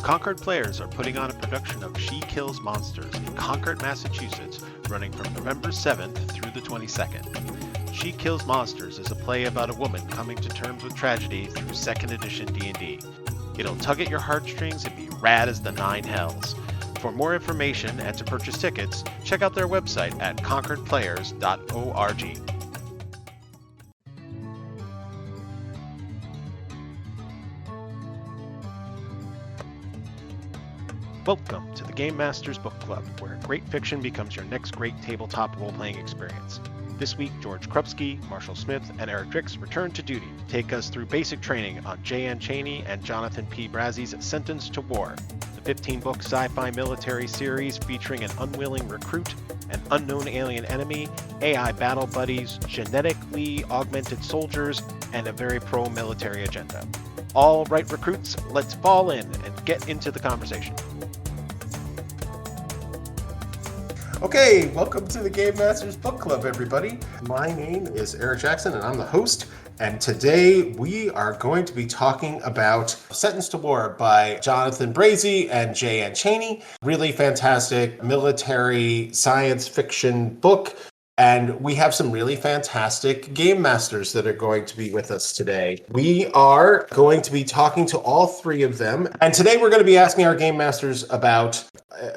Concord Players are putting on a production of She Kills Monsters in Concord, Massachusetts, running from November 7th through the 22nd. She Kills Monsters is a play about a woman coming to terms with tragedy through 2nd edition D&D. It'll tug at your heartstrings and be rad as the nine hells. For more information and to purchase tickets, check out their website at concordplayers.org. Welcome to the Game Masters Book Club, where great fiction becomes your next great tabletop role-playing experience. This week, George Krubski, Marshall Smith, and Eric Driks return to duty to take us through basic training on Cheney and Jonathan P. Brazee's Sentenced to War, the 15-book sci-fi military series featuring an unwilling recruit, an unknown alien enemy, AI battle buddies, genetically augmented soldiers, and a very pro-military agenda. All right, recruits, let's fall in and get into the conversation. Okay, welcome to the Game Masters Book Club, everybody. My name is Eric Jackson, and I'm the host. And today we are going to be talking about Sentenced to War by Jonathan Brazee and Cheney. Really fantastic military science fiction book. And we have some really fantastic game masters that are going to be with us today. We are going to be talking to all three of them. And today we're going to be asking our game masters about,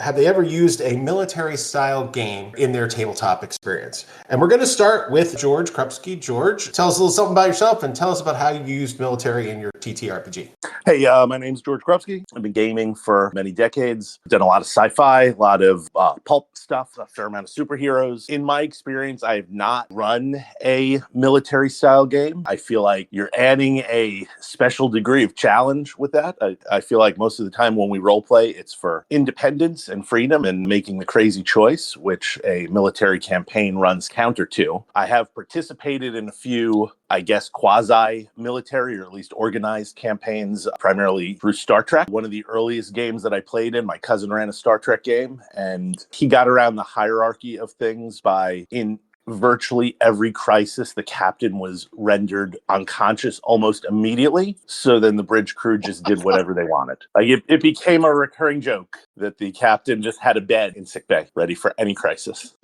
have they ever used a military style game in their tabletop experience? And we're going to start with George Krubski. George, tell us a little something about yourself and tell us about how you used military in your TTRPG. Hey, my name's George Krubski. I've been gaming for many decades. I've done a lot of sci-fi, a lot of pulp stuff, a fair amount of superheroes. In my experience, I have not run a military style game. I feel like you're adding a special degree of challenge with that. I feel like most of the time when we role play, it's for independence and freedom and making the crazy choice, which a military campaign runs counter to. I have participated in a few, I guess, quasi-military or at least organized campaigns, primarily through Star Trek. One of the earliest games that I played in, my cousin ran a Star Trek game, and he got around the hierarchy of things by, in virtually every crisis, the captain was rendered unconscious almost immediately. So then the bridge crew just did whatever they wanted. Like it became a recurring joke that the captain just had a bed in sickbay, ready for any crisis.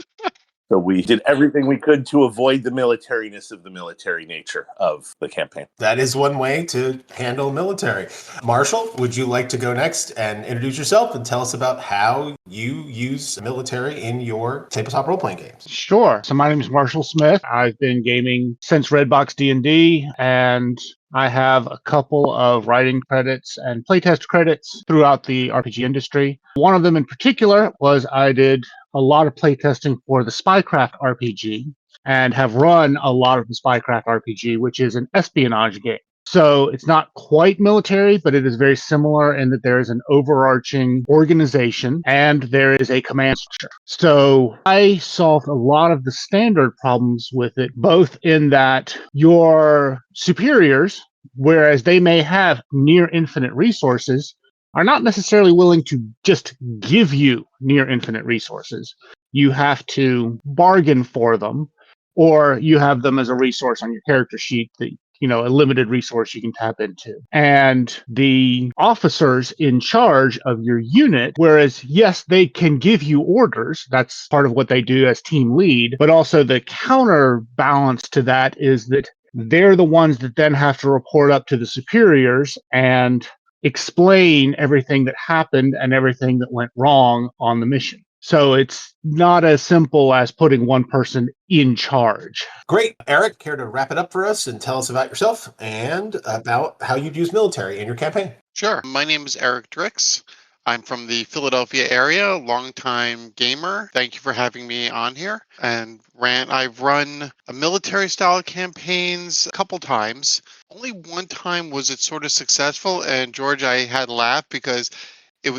So we did everything we could to avoid the militariness of the military nature of the campaign. That is one way to handle military. Marshall, would you like to go next and introduce yourself and tell us about how you use military in your tabletop role-playing games? Sure. So my name is Marshall Smith. I've been gaming since Redbox D&D, and I have a couple of writing credits and playtest credits throughout the RPG industry. One of them in particular was I did a lot of playtesting for the Spycraft RPG and have run a lot of the Spycraft RPG, which is an espionage game. So it's not quite military, but it is very similar in that there is an overarching organization and there is a command structure. So I solved a lot of the standard problems with it, both in that your superiors, whereas they may have near infinite resources, are not necessarily willing to just give you near infinite resources. You have to bargain for them, or you have them as a resource on your character sheet that, a limited resource you can tap into. And the officers in charge of your unit, whereas, yes, they can give you orders, that's part of what they do as team lead, but also the counterbalance to that is that they're the ones that then have to report up to the superiors and explain everything that happened and everything that went wrong on the mission. So it's not as simple as putting one person in charge. Great. Eric, care to wrap it up for us and tell us about yourself and about how you'd use military in your campaign? Sure. My name is Eric Driks. I'm from the Philadelphia area, longtime gamer. Thank you for having me on here. And I've run a military style campaigns a couple times. Only one time was it sort of successful. And George, I had to laugh because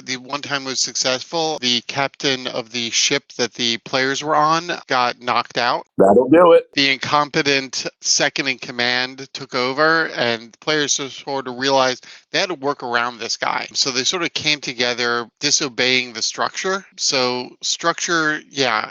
the one time was successful. The captain of the ship that the players were on got knocked out. That'll do it. The incompetent second in command took over, and the players sort of realized they had to work around this guy. So they sort of came together disobeying the structure. So structure,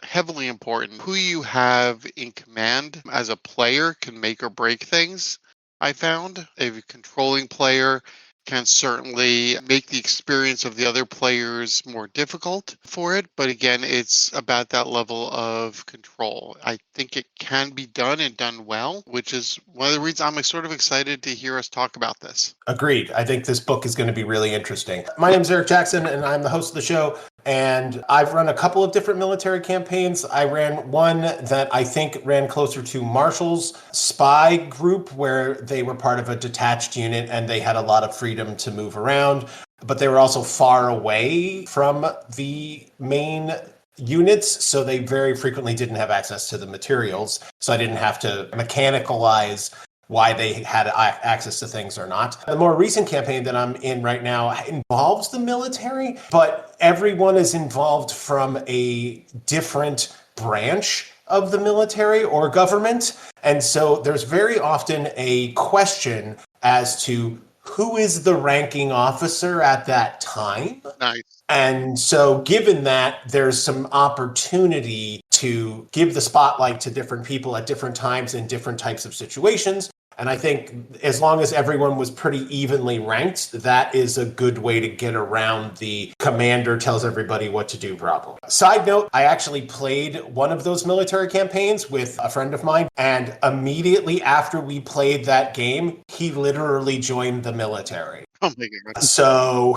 heavily important. Who you have in command as a player can make or break things, I found. A controlling player can certainly make the experience of the other players more difficult for it. But again, it's about that level of control. I think it can be done and done well, which is one of the reasons I'm sort of excited to hear us talk about this. Agreed. I think this book is going to be really interesting. My name is Eric Jackson, and I'm the host of the show. And I've run a couple of different military campaigns. I ran one that I think ran closer to Marshall's spy group, where they were part of a detached unit and they had a lot of freedom to move around, but they were also far away from the main units, so they very frequently didn't have access to the materials. So I didn't have to mechanicalize why they had access to things or not. The more recent campaign that I'm in right now involves the military, but everyone is involved from a different branch of the military or government. And so there's very often a question as to who is the ranking officer at that time. Nice. And so given that, there's some opportunity to give the spotlight to different people at different times in different types of situations. And I think as long as everyone was pretty evenly ranked, that is a good way to get around the commander tells everybody what to do problem. Side note, I actually played one of those military campaigns with a friend of mine, and immediately after we played that game, he literally joined the military. Oh my God. So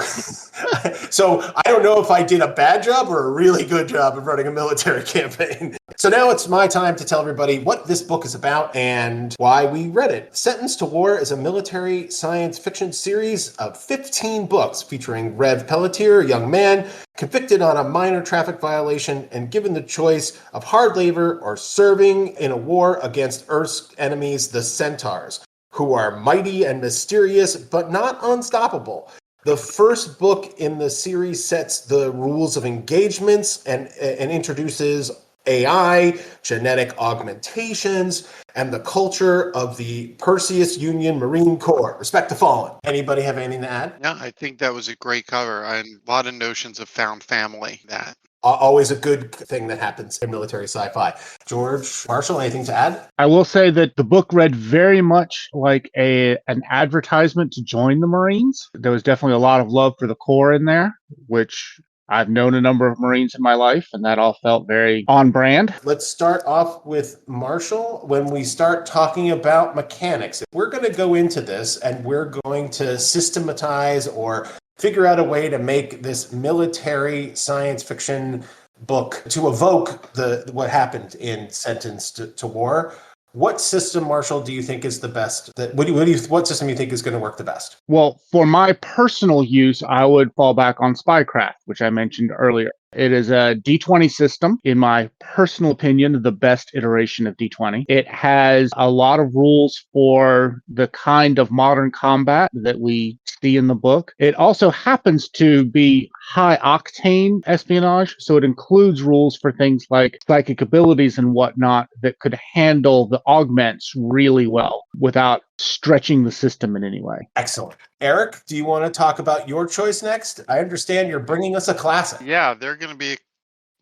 I don't know if I did a bad job or a really good job of running a military campaign. So now it's my time to tell everybody what this book is about and why we read it. Sentenced to War is a military science fiction series of 15 books featuring Rev Pelletier, a young man convicted on a minor traffic violation and given the choice of hard labor or serving in a war against Earth's enemies, the Centaurs, who are mighty and mysterious, but not unstoppable. The first book in the series sets the rules of engagements and introduces AI, genetic augmentations, and the culture of the Perseus Union Marine Corps. Respect the fallen. Anybody have anything to add? Yeah, I think that was a great cover and a lot of notions of found family. That Always a good thing that happens in military sci-fi. George Marshall, anything to add? I will say that the book read very much like an advertisement to join the Marines. There was definitely a lot of love for the Corps in there, which I've known a number of Marines in my life, and that all felt very on brand. Let's start off with Marshall. When we start talking about mechanics, we're going to go into this and we're going to systematize or figure out a way to make this military science fiction book to evoke what happened in Sentenced to War. What system, Marshall, do you think is the best? What system do you think is going to work the best? Well, for my personal use, I would fall back on Spycraft, which I mentioned earlier. It is a D20 system, in my personal opinion, the best iteration of D20. It has a lot of rules for the kind of modern combat that we see in the book. It also happens to be high octane espionage, so it includes rules for things like psychic abilities and whatnot that could handle the augments really well without stretching the system in any way. Excellent. Eric, do you want to talk about your choice next? I understand you're bringing us a classic. Yeah, they're going to be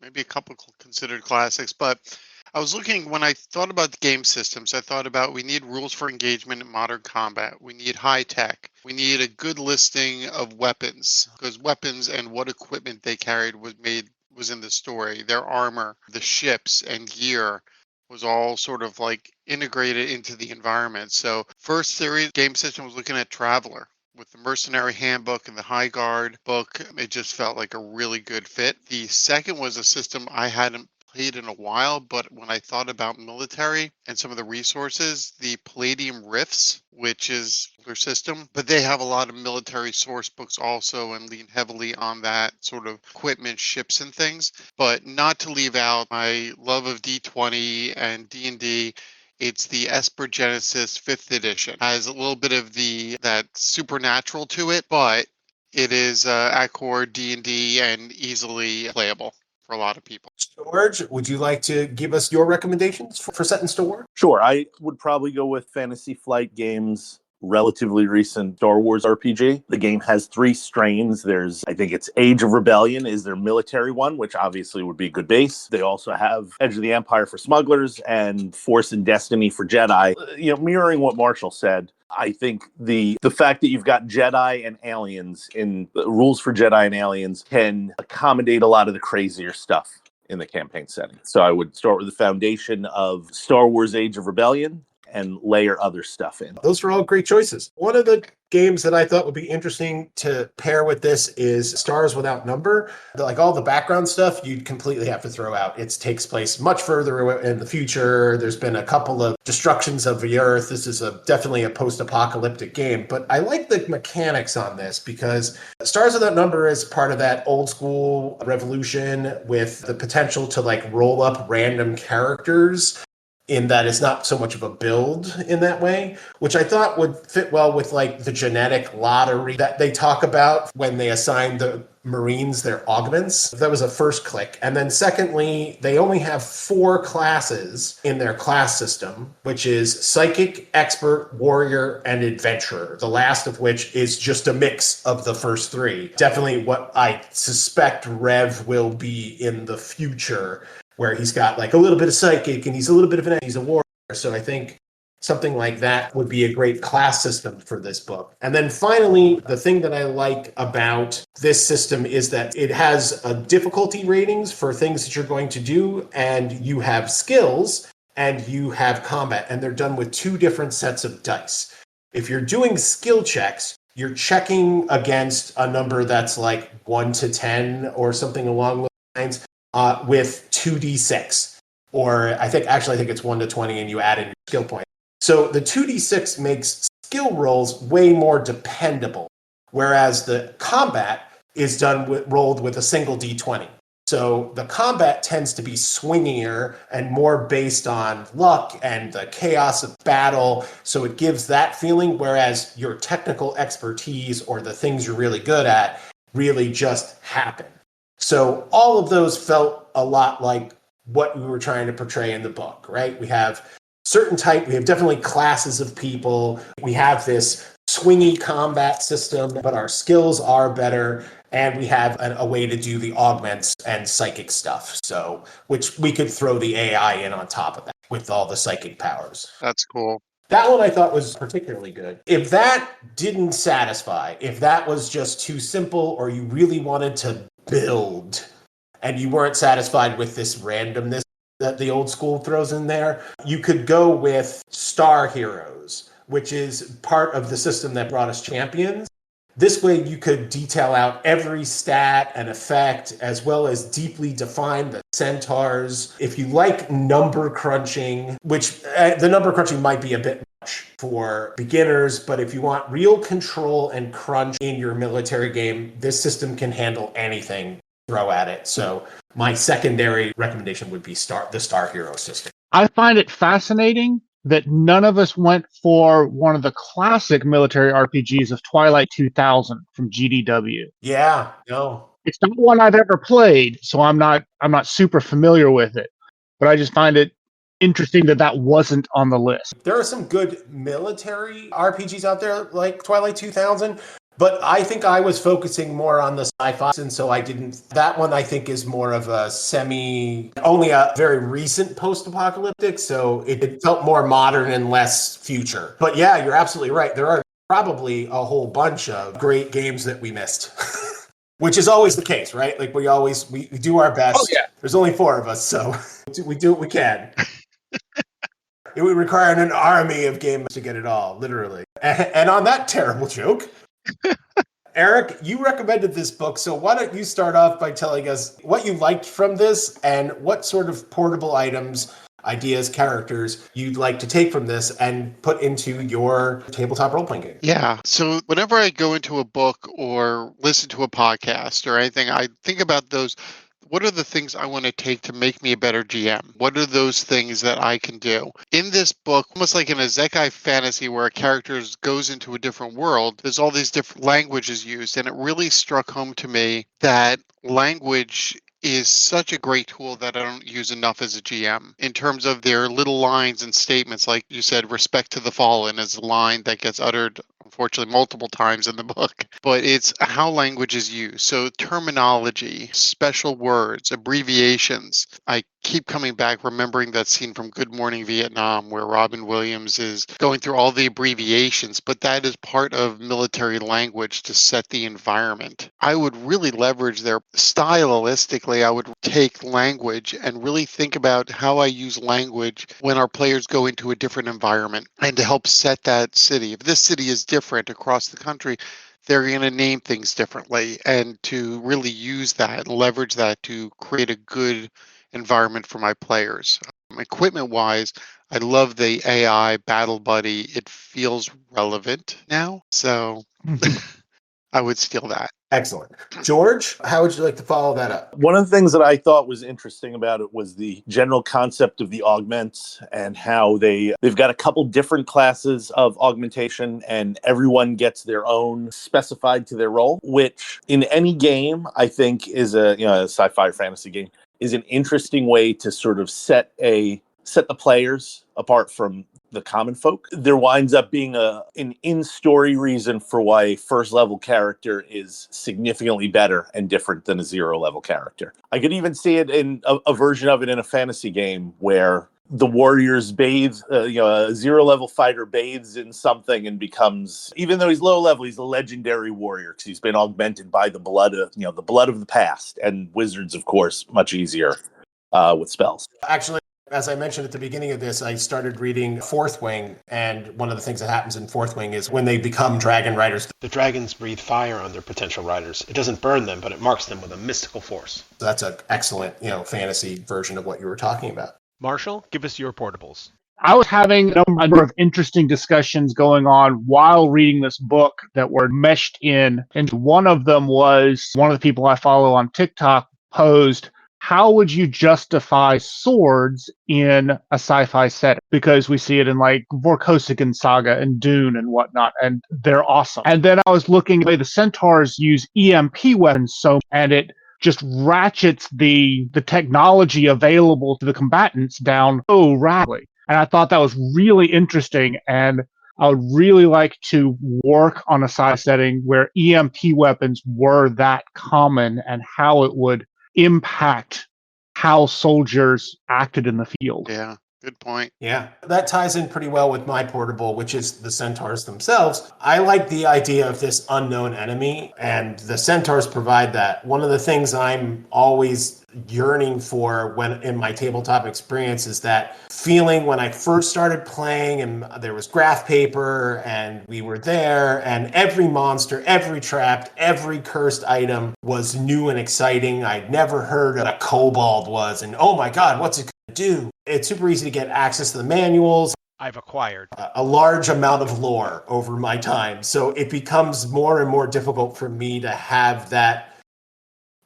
maybe a couple considered classics, but I was looking when I thought about the game systems, I thought about we need rules for engagement in modern combat. We need high tech. We need a good listing of weapons, because weapons and what equipment they carried was in the story. Their armor, the ships and gear was all sort of like integrated into the environment. So first series game system was looking at Traveler. With the Mercenary Handbook and the High Guard book, it just felt like a really good fit. The second was a system I hadn't played in a while, but when I thought about military and some of the resources, the Palladium Rifts, which is their system, but they have a lot of military source books also and lean heavily on that sort of equipment, ships and things. But not to leave out my love of D20 and D&D. It's the Esper Genesis 5th edition. Has a little bit of that supernatural to it, but it is Accord D&D and easily playable for a lot of people. George, would you like to give us your recommendations for Sentenced to War? Sure. I would probably go with Fantasy Flight Games' relatively recent Star Wars RPG. The game has 3 strains. I think it's Age of Rebellion is their military one, which obviously would be a good base. They also have Edge of the Empire for smugglers and Force and Destiny for Jedi. Mirroring what Marshall said, I think the fact that you've got Jedi and aliens in the rules for Jedi and aliens can accommodate a lot of the crazier stuff in the campaign setting. So I would start with the foundation of Star Wars Age of Rebellion and layer other stuff in. Those are all great choices. One of the games that I thought would be interesting to pair with this is Stars Without Number. Like all the background stuff, you'd completely have to throw out. It takes place much further in the future. There's been a couple of destructions of the Earth. This is definitely a post-apocalyptic game. But I like the mechanics on this because Stars Without Number is part of that old school revolution with the potential to like roll up random characters, in that it's not so much of a build in that way, which I thought would fit well with like the genetic lottery that they talk about when they assign the Marines their augments. That was a first click. And then secondly, they only have 4 classes in their class system, which is Psychic, Expert, Warrior, and Adventurer, the last of which is just a mix of the first 3. Definitely what I suspect Rev will be in the future, where he's got like a little bit of psychic and he's a little bit of he's a warrior. So I think something like that would be a great class system for this book. And then finally, the thing that I like about this system is that it has a difficulty ratings for things that you're going to do, and you have skills and you have combat, and they're done with 2 different sets of dice. If you're doing skill checks, you're checking against a number that's like 1 to 10 or something along those lines. With 2d6, or I think it's 1 to 20, and you add in your skill point. So the 2d6 makes skill rolls way more dependable, whereas the combat is rolled with a single d20. So the combat tends to be swingier and more based on luck and the chaos of battle. So it gives that feeling, whereas your technical expertise or the things you're really good at really just happen. So all of those felt a lot like what we were trying to portray in the book, right? We have we have definitely classes of people. We have this swingy combat system, but our skills are better. And we have a way to do the augments and psychic stuff. So, which we could throw the AI in on top of that with all the psychic powers. That's cool. That one I thought was particularly good. If that didn't satisfy, if that was just too simple, or you really wanted to build and you weren't satisfied with this randomness that the old school throws in there, you could go with Star Heroes, which is part of the system that brought us Champions. This way you could detail out every stat and effect, as well as deeply define the centaurs. If you like number crunching, which the number crunching might be a bit much for beginners, but if you want real control and crunch in your military game, this system can handle anything throw at it. So my secondary recommendation would be the Star Hero system. I find it fascinating that none of us went for one of the classic military RPGs of Twilight 2000 from GDW. Yeah, no. It's not one I've ever played, so I'm not super familiar with it. But I just find it interesting that wasn't on the list. There are some good military RPGs out there like Twilight 2000, but I think I was focusing more on the sci-fi, and so I didn't. That one I think is more of a only a very recent post-apocalyptic, so it felt more modern and less future. But yeah, you're absolutely right. There are probably a whole bunch of great games that we missed, which is always the case, right? Like we do our best. Oh, yeah. There's only 4 of us, so we do what we can. It would require an army of games to get it all, literally. And on that terrible joke, Eric, you recommended this book, so why don't you start off by telling us what you liked from this and what sort of portable items, ideas, characters you'd like to take from this and put into your tabletop role-playing game. Yeah. So whenever I go into a book or listen to a podcast or anything, I think about those. What are the things I want to take to make me a better GM? What are those things that I can do? In this book, almost like in a Isekai fantasy where a character goes into a different world, there's all these different languages used. And it really struck home to me that language is such a great tool that I don't use enough as a GM in terms of their little lines and statements. Like you said, respect to the fallen is a line that gets uttered, unfortunately, multiple times in the book, but it's how language is used. So terminology, special words, abbreviations. I keep coming back, remembering that scene from Good Morning Vietnam where Robin Williams is going through all the abbreviations, but that is part of military language to set the environment. I would really leverage their stylistically. I would take language and really think about how I use language when our players go into a different environment and to help set that city. If this city is different across the country, they're going to name things differently, and to really use that, leverage that to create a good environment for my players. Equipment wise, I love the AI Battle Buddy. It feels relevant now, so I would steal that. Excellent. George, how would you like to follow that up? One of the things that I thought was interesting about it was the general concept of the augments and how they've got a couple different classes of augmentation, and everyone gets their own specified to their role, which in any game I think is a sci-fi fantasy game is an interesting way to sort of set the players apart from the common folk. There winds up being an in-story reason for why a first-level character is significantly better and different than a zero-level character. I could even see it in a version of it in a fantasy game where the warriors bathe, a zero-level fighter bathes in something and becomes, even though he's low-level, he's a legendary warrior because he's been augmented by the blood of the past. And wizards, of course, much easier with spells. Actually, as I mentioned at the beginning of this, I started reading Fourth Wing, and one of the things that happens in Fourth Wing is when they become dragon riders. The dragons breathe fire on their potential riders. It doesn't burn them, but it marks them with a mystical force. That's an excellent, fantasy version of what you were talking about. Marshall, give us your portables. I was having a number of interesting discussions going on while reading this book that were meshed in. And one of them was one of the people I follow on TikTok posed, how would you justify swords in a sci-fi set? Because we see it in like Vorkosigan Saga and Dune and whatnot, and they're awesome. And then I was looking at the way the centaurs use EMP weapons, and it just ratchets the technology available to the combatants down so rapidly. And I thought that was really interesting, and I would really like to work on a sci setting where EMP weapons were that common and how it would impact how soldiers acted in the field. Yeah, good point. Yeah, that ties in pretty well with my portable, which is the centaurs themselves. I like the idea of this unknown enemy, and the centaurs provide that. One of the things I'm always yearning for when in my tabletop experience is that feeling when I first started playing and there was graph paper and we were there and every monster, every trap, every cursed item was new and exciting. I'd never heard what a kobold was, and oh my god, what's it gonna do? It's super easy to get access to the manuals. I've acquired A large amount of lore over my time, so it becomes more and more difficult for me to have that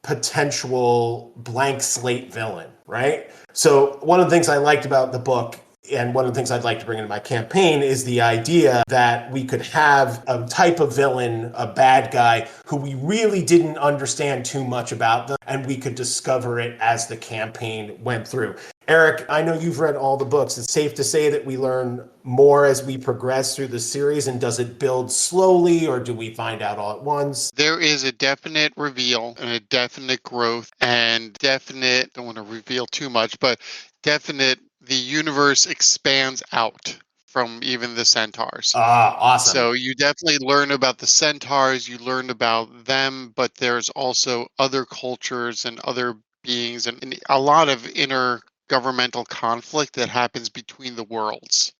potential blank slate villain, right? So one of the things I liked about the book, and one of the things I'd like to bring into my campaign, is the idea that we could have a type of villain, a bad guy, who we really didn't understand too much about them, and we could discover it as the campaign went through. Eric, I know you've read all the books. It's safe to say that we learn more as we progress through the series, and does it build slowly, or do we find out all at once? There is a definite reveal and a definite growth and definite, don't want to reveal too much, but definite, the universe expands out from even the centaurs. Ah, awesome. So you definitely learn about the centaurs, you learn about them, but there's also other cultures and other beings and a lot of intergovernmental conflict that happens between the worlds.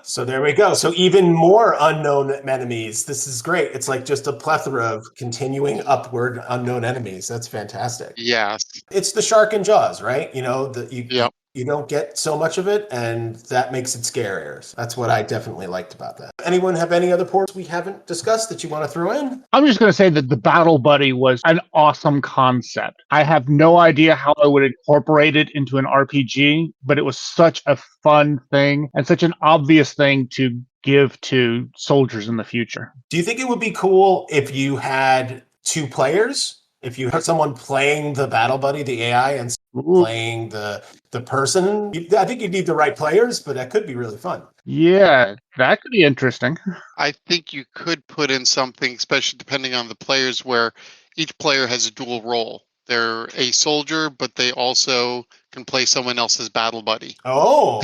So there we go. So even more unknown enemies. This is great. It's like just a plethora of continuing upward unknown enemies. That's fantastic. Yes. It's the shark in Jaws, right? Yep. You don't get so much of it, and that makes it scarier. That's what I definitely liked about that. Anyone have any other ports we haven't discussed that you want to throw in? I'm just going to say that the Battle Buddy was an awesome concept. I have no idea how I would incorporate it into an RPG, but it was such a fun thing and such an obvious thing to give to soldiers in the future. Do you think it would be cool if you had two players If you have someone playing the battle buddy, the AI, and playing the person, I think you need the right players, but that could be really fun. Yeah, that could be interesting. I think you could put in something, especially depending on the players, where each player has a dual role. They're a soldier, but they also can play someone else's battle buddy. Oh,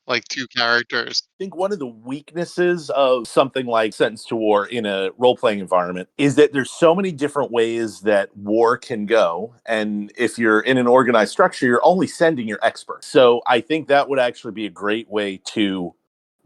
Like two characters. I think one of the weaknesses of something like Sentence to War in a role-playing environment is that there's so many different ways that war can go. And if you're in an organized structure, you're only sending your experts. So I think that would actually be a great way to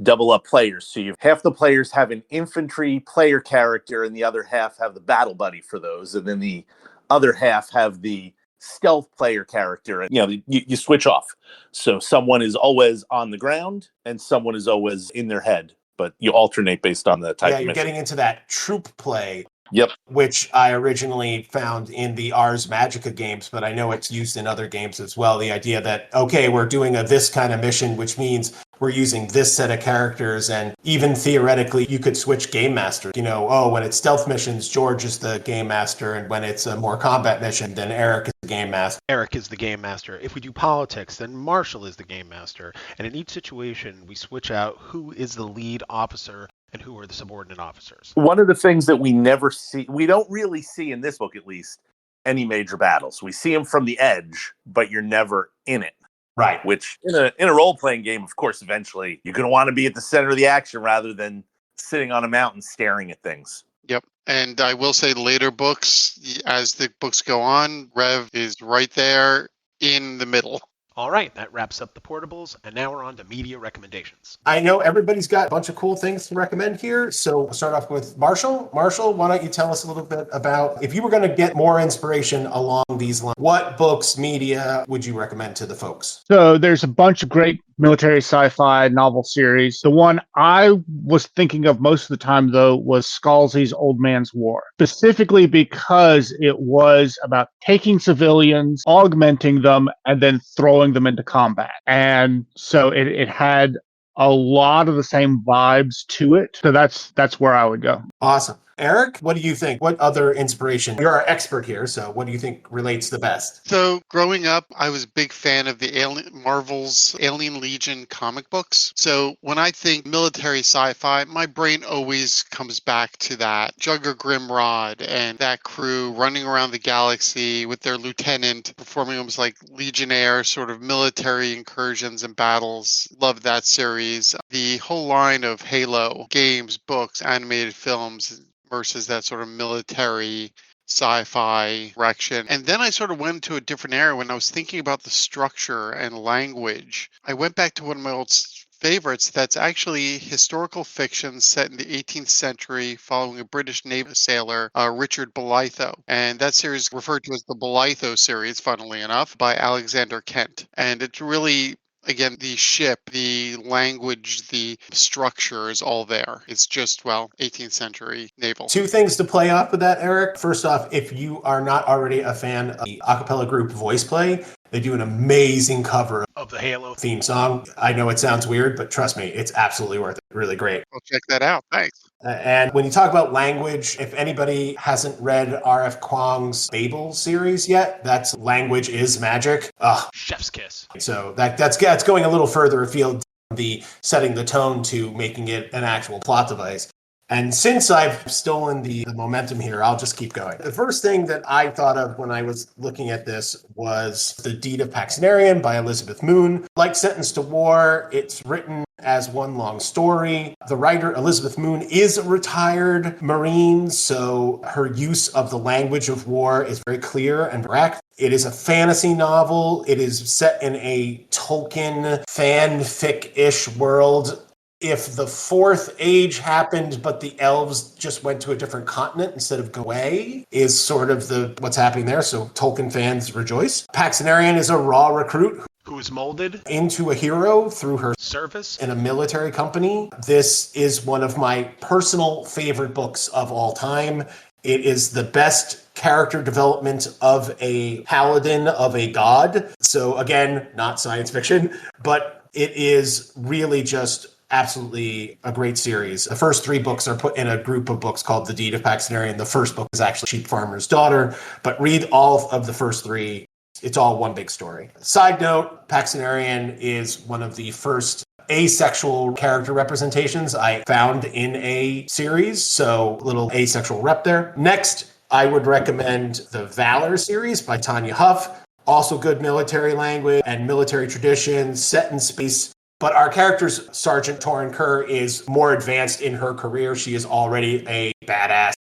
double up players. So you half the players have an infantry player character and the other half have the battle buddy for those. And then the other half have the stealth player character, and you switch off, so someone is always on the ground and someone is always in their head, but you alternate based on the type of you're mission. getting into that troop play. Yep. Which I originally found in the Ars Magica games, but I know it's used in other games as well. The idea that, okay, we're doing this kind of mission, which means we're using this set of characters, and even theoretically, you could switch game master. When it's stealth missions, George is the game master, and when it's a more combat mission, then Eric is the game master. Eric is the game master. If we do politics, then Marshall is the game master. And in each situation, we switch out who is the lead officer and who are the subordinate officers. One of the things that we never see, we don't really see in this book at least, any major battles. We see them from the edge, but you're never in it. Right. Which in a role-playing game, of course, eventually you're going to want to be at the center of the action rather than sitting on a mountain staring at things. Yep. And I will say later books, as the books go on, Rev is right there in the middle. All right, that wraps up the portables, and now we're on to media recommendations. I know everybody's got a bunch of cool things to recommend here, so we'll start off with Marshall. Marshall, why don't you tell us a little bit about, if you were going to get more inspiration along these lines, what books, media would you recommend to the folks? So there's a bunch of great military sci-fi novel series. The one I was thinking of most of the time, though, was Scalzi's Old Man's War, specifically because it was about taking civilians, augmenting them, and then throwing them into combat. And so it had a lot of the same vibes to it. So that's where I would go. Awesome. Eric, what do you think? What other inspiration? You're our expert here, so what do you think relates the best? So growing up, I was a big fan of the Marvel's Alien Legion comic books. So when I think military sci-fi, my brain always comes back to that Jugger Grimrod and that crew running around the galaxy with their lieutenant performing almost like Legionnaire sort of military incursions and battles. Love that series. The whole line of Halo games, books, animated films versus that sort of military sci-fi direction. And then I sort of went to a different area when I was thinking about the structure and language. I went back to one of my old favorites that's actually historical fiction set in the 18th century following a British naval sailor, Richard Bolitho. And that series is referred to as the Bolitho series, funnily enough, by Alexander Kent. And it's really, again, the ship, the language, the structure is all there. It's just, 18th century naval. Two things to play off of that, Eric. First off, if you are not already a fan of the a cappella group Voice Play, they do an amazing cover of the Halo theme song. I know it sounds weird, but trust me, it's absolutely worth it. Really great. I'll check that out. Thanks. And when you talk about language, if anybody hasn't read R.F. Kuang's Babel series yet, that's Language is Magic. Chef's kiss. So that's going a little further afield, the setting the tone to making it an actual plot device. And since I've stolen the momentum here, I'll just keep going. The first thing that I thought of when I was looking at this was The Deed of Paxenarian by Elizabeth Moon. Like Sentence to War, it's written as one long story. The writer, Elizabeth Moon, is a retired Marine, so her use of the language of war is very clear and direct. It is a fantasy novel. It is set in a Tolkien fanfic-ish world. If the Fourth Age happened, but the elves just went to a different continent instead of go away, is sort of what's happening there. So Tolkien fans rejoice. Paxenarian is a raw recruit who is molded into a hero through her service in a military company. This is one of my personal favorite books of all time. It is the best character development of a paladin of a god. So again, not science fiction, but it is really just absolutely a great series. The first 3 books are put in a group of books called The Deed of Paxtonarian. The first book is actually Sheep Farmer's Daughter, but read all of the first 3. It's all one big story. Side note, Paxtonarian is one of the first asexual character representations I found in a series, so a little asexual rep there. Next, I would recommend the Valor series by Tanya Huff. Also good military language and military traditions, set in space. But our character's Sergeant Torin Kerr is more advanced in her career. She is already a badass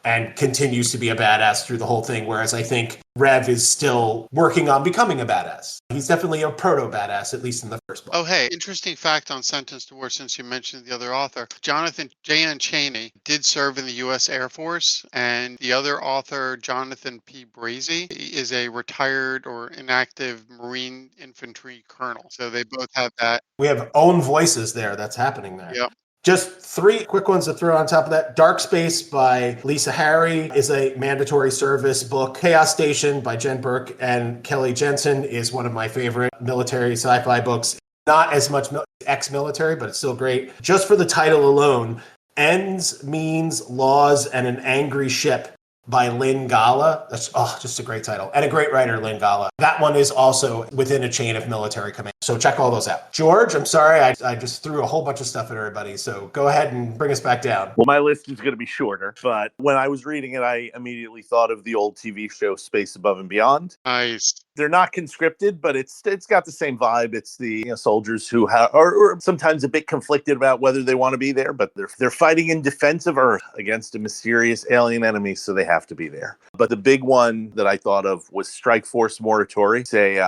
and continues to be a badass through the whole thing, whereas I think Rev is still working on becoming a badass. He's definitely a proto-badass, at least in the first book. Oh, hey, interesting fact on Sentence to War, since you mentioned the other author. Jonathan J.N. Cheney did serve in the U.S. Air Force, and the other author, Jonathan P. Brazee, is a retired or inactive Marine infantry colonel. So they both have that. We have own voices there that's happening there. Yep. Just 3 quick ones to throw on top of that. Dark Space by Lisa Harry is a mandatory service book. Chaos Station by Jen Burke and Kelly Jensen is one of my favorite military sci-fi books. Not as much ex-military, but it's still great. Just for the title alone, Ends, Means, Laws, and an Angry Ship by Lynn Gala. That's just a great title. And a great writer, Lynn Gala. That one is also within a chain of military command. So check all those out. George, I'm sorry, I just threw a whole bunch of stuff at everybody. So go ahead and bring us back down. Well, my list is going to be shorter, but when I was reading it, I immediately thought of the old TV show Space Above and Beyond. Nice. They're not conscripted, but it's got the same vibe. It's the soldiers who are sometimes a bit conflicted about whether they want to be there, but they're fighting in defense of Earth against a mysterious alien enemy, so they have to be there. But the big one that I thought of was Strike Force Morituri. It's a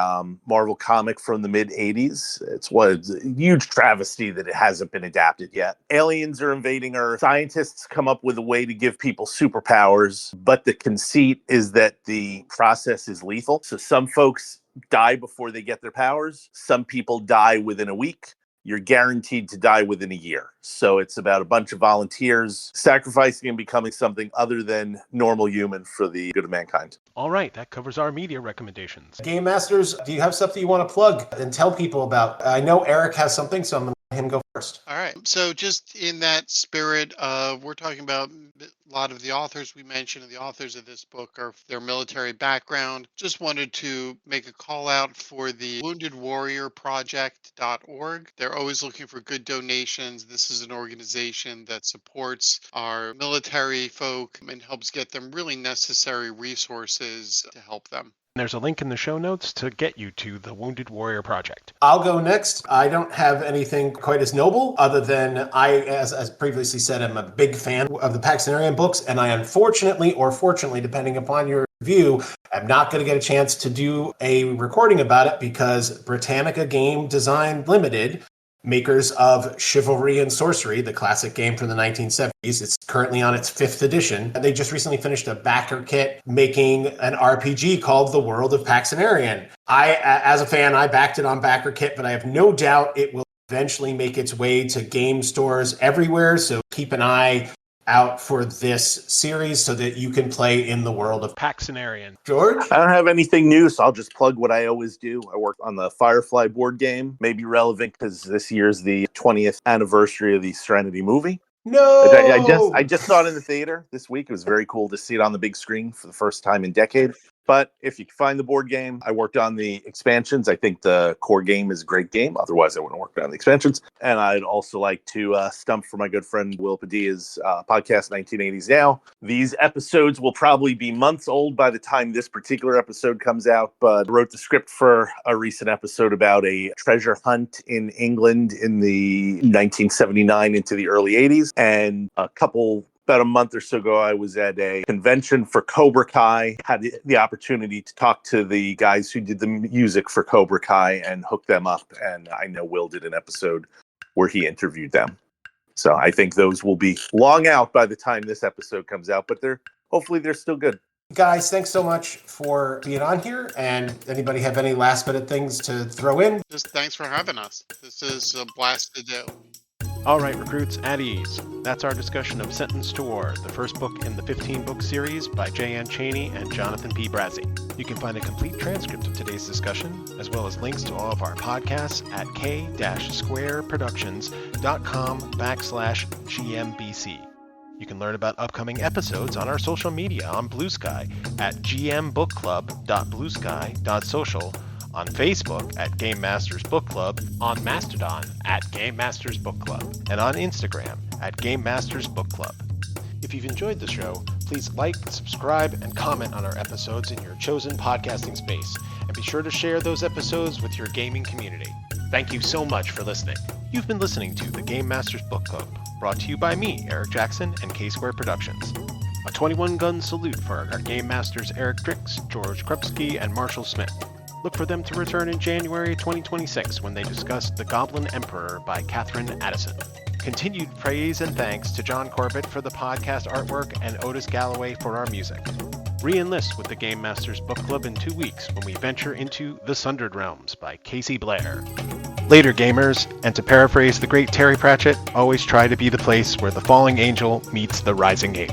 Marvel comic from the mid-'80s. It's a huge travesty that it hasn't been adapted yet. Aliens are invading Earth. Scientists come up with a way to give people superpowers, but the conceit is that the process is lethal. So some folks die before they get their powers. Some people die within a week. You're guaranteed to die within a year. So it's about a bunch of volunteers sacrificing and becoming something other than normal human for the good of mankind. All right, that covers our media recommendations. Game Masters, do you have something you want to plug and tell people about? I know Eric has something, so I'm going to let him go first. All right. So just in that spirit of, we're talking about a lot of the authors we mentioned, and the authors of this book are their military background. Just wanted to make a call out for the woundedwarriorproject.org. They're always looking for good donations. This is an organization that supports our military folk and helps get them really necessary resources to help them. There's a link in the show notes to get you to the Wounded Warrior Project. I'll go next. I don't have anything quite as noble other than as previously said, I'm a big fan of the Paxtonarian books, and I unfortunately, or fortunately, depending upon your view, I'm not going to get a chance to do a recording about it because Britannica Game Design Limited, makers of Chivalry and Sorcery, the classic game from the 1970s. It's currently on its 5th edition. They just recently finished a backer kit making an RPG called The World of Paxtonarian. As a fan, I backed it on backer kit, but I have no doubt it will eventually make its way to game stores everywhere. So keep an eye out for this series so that you can play in the world of Paxtonarian. George? I don't have anything new, so I'll just plug what I always do. I work on the Firefly board game. Maybe relevant because this year's the 20th anniversary of the Serenity movie. No! I just saw it in the theater this week. It was very cool to see it on the big screen for the first time in decades. But if you can find the board game, I worked on the expansions. I think the core game is a great game. Otherwise, I wouldn't work on the expansions. And I'd also like to stump for my good friend Will Padilla's podcast, 1980s Now. These episodes will probably be months old by the time this particular episode comes out, but I wrote the script for a recent episode about a treasure hunt in England in the 1979 into the early 80s. And about a month or so ago, I was at a convention for Cobra Kai, had the opportunity to talk to the guys who did the music for Cobra Kai and hook them up. And I know Will did an episode where he interviewed them. So I think those will be long out by the time this episode comes out, but hopefully they're still good. Guys, thanks so much for being on here. And anybody have any last minute things to throw in? Just thanks for having us. This is a blast to do. All right, recruits, at ease. That's our discussion of Sentenced to War, the first book in the 15-book series by Cheney and Jonathan P. Brazee. You can find a complete transcript of today's discussion, as well as links to all of our podcasts at k-squareproductions.com/GMBC. You can learn about upcoming episodes on our social media on Blue Sky at gmbookclub.bluesky.social, on Facebook at Game Masters Book Club, on Mastodon at Game Masters Book Club, and on Instagram at Game Masters Book Club. If you've enjoyed the show, please like, subscribe, and comment on our episodes in your chosen podcasting space, and be sure to share those episodes with your gaming community. Thank you so much for listening. You've been listening to the Game Masters Book Club, brought to you by me, Eric Jackson, and K-Square Productions. A 21-gun salute for our Game Masters Eric Driks, George Krubski, and Marshall Smith. Look for them to return in January 2026 when they discuss The Goblin Emperor by Catherine Addison. Continued praise and thanks to John Corbett for the podcast artwork and Otis Galloway for our music. Re-enlist with the Game Masters Book Club in 2 weeks when we venture into The Sundered Realms by Casey Blair. Later, gamers, and to paraphrase the great Terry Pratchett, always try to be the place where the falling angel meets the rising ape.